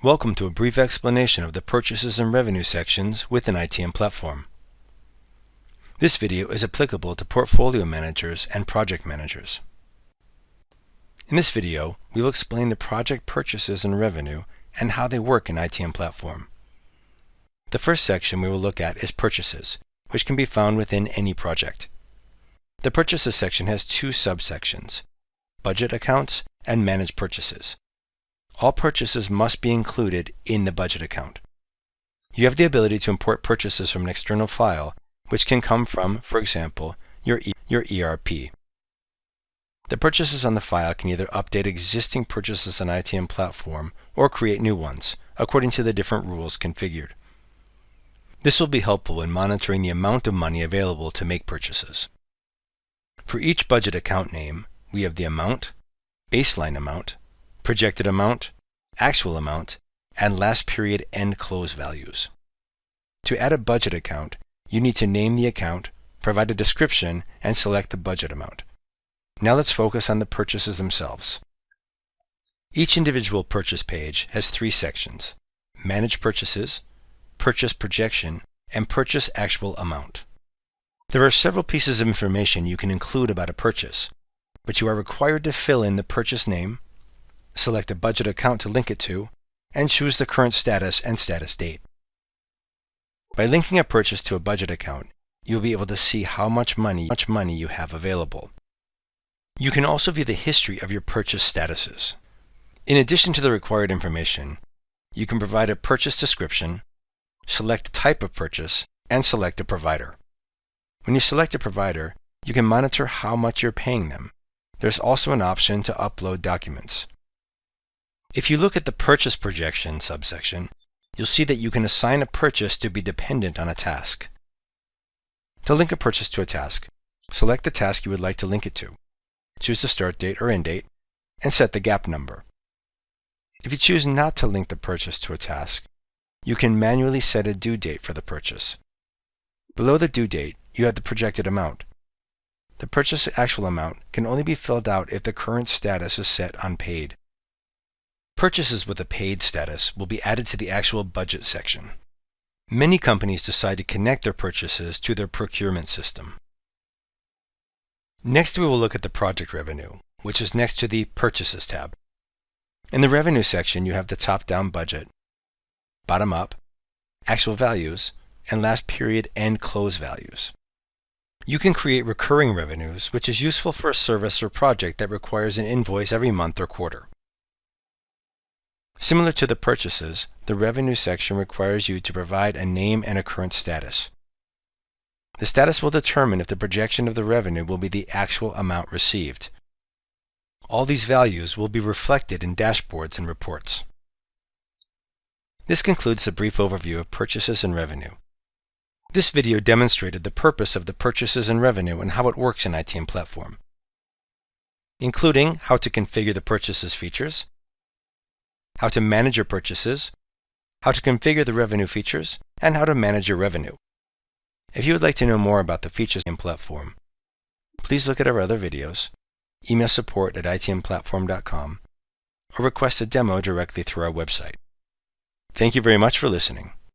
Welcome to a brief explanation of the Purchases and Revenue sections within ITM Platform. This video is applicable to portfolio managers and project managers. In this video, we will explain the project purchases and revenue and how they work in ITM Platform. The first section we will look at is purchases, which can be found within any project. The purchases section has two subsections: budget accounts and managed purchases. All purchases must be included in the budget account. You have the ability to import purchases from an external file, which can come from, for example, your ERP. The purchases on the file can either update existing purchases on ITM Platform or create new ones, according to the different rules configured. This will be helpful in monitoring the amount of money available to make purchases. For each budget account name, we have the amount, baseline amount, projected amount, actual amount, and last period end close values. To add a budget account, you need to name the account, provide a description, and select the budget amount. Now let's focus on the purchases themselves. Each individual purchase page has three sections: Manage Purchases, Purchase Projection, and Purchase Actual Amount. There are several pieces of information you can include about a purchase, but you are required to fill in the purchase name, select a budget account to link it to, and choose the current status and status date. By linking a purchase to a budget account, you'll be able to see how much money you have available. You can also view the history of your purchase statuses. In addition to the required information, you can provide a purchase description, select a type of purchase, and select a provider. When you select a provider, you can monitor how much you're paying them. There's also an option to upload documents. If you look at the Purchase Projection subsection, you'll see that you can assign a purchase to be dependent on a task. To link a purchase to a task, select the task you would like to link it to, choose the start date or end date, and set the gap number. If you choose not to link the purchase to a task, you can manually set a due date for the purchase. Below the due date, you have the projected amount. The purchase actual amount can only be filled out if the current status is set on paid. Purchases with a paid status will be added to the actual budget section. Many companies decide to connect their purchases to their procurement system. Next, we will look at the project revenue, which is next to the Purchases tab. In the Revenue section, you have the top-down budget, bottom-up, actual values, and last period end close values. You can create recurring revenues, which is useful for a service or project that requires an invoice every month or quarter. Similar to the purchases, the revenue section requires you to provide a name and a current status. The status will determine if the projection of the revenue will be the actual amount received. All these values will be reflected in dashboards and reports. This concludes the brief overview of purchases and revenue. This video demonstrated the purpose of the purchases and revenue and how it works in ITM Platform, including how to configure the purchases features, how to manage your purchases, how to configure the revenue features, and how to manage your revenue. If you would like to know more about the features in Platform, please look at our other videos, email support@itmplatform.com, or request a demo directly through our website. Thank you very much for listening.